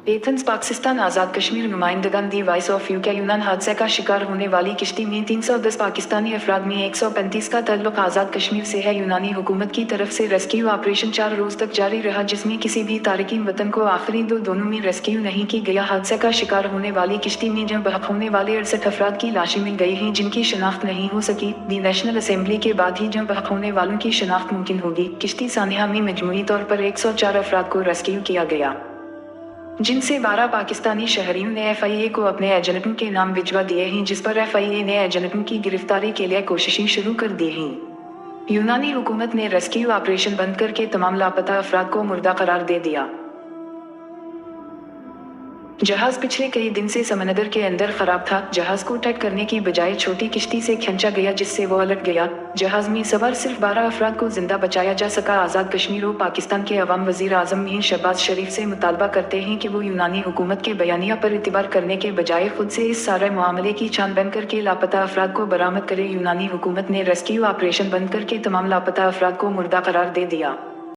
Athens Pakistan Azad Kashmir नुमाइंदगान दी voice of UK यूनान हादसे का शिकार होने वाली किश्ती में 310 पाकिस्तानी अफराद में 135 का ताल्लुक आज़ाद कश्मीर से है। यूनानी हुकूमत की तरफ से रेस्क्यू ऑपरेशन 4 रोज तक जारी रहा, जिसमें किसी भी तारिकीन वतन को आखिरी दोनों में रेस्क्यू नहीं की गया। हादसे का शिकार होने वाली किश्ती में जम बहक होने वाले 68 अफराद की लाशें मिल गई हैं, जिनकी शिनाख्त नहीं हो सकी। दी नेशनल असेंबली के बाद ही जम बहक होने वालों की शिनाख्त मुमकिन होगी। किश्ती सानिया में मजमूई तौर पर 104 अफराद को रेस्क्यू किया गया, जिनसे 12 पाकिस्तानी शहरियों ने FIA को अपने एजेंटों के नाम भिजवा दिए हैं, जिस पर FIA ने एजेंटों की गिरफ्तारी के लिए कोशिशें शुरू कर दी हैं। यूनानी हुकूमत ने रेस्क्यू ऑपरेशन बंद करके तमाम लापता अफराद को मुर्दा करार दे दिया। जहाज पिछले कई दिन से समंदर के अंदर खराब था। जहाज को टैग करने की बजाय छोटी किश्ती से खींचा गया, जिससे वो उलट गया। जहाज में सवार सिर्फ 12 अफराद को जिंदा बचाया जा सका। आज़ाद कश्मीर और पाकिस्तान के अवाम वजीर आज़म मीर शहबाज शरीफ से मुतालबा करते हैं कि वो यूनानी हुकूमत के बयानिया पर इतिबार करने के बजाय खुद से इस सारे मामले की छानबीन करके लापता अफराद को बरामद करे। यूनानी हुकूमत ने रेस्क्यू ऑपरेशन बंद करके तमाम लापता अफराद को मुर्दा करार दे दिया।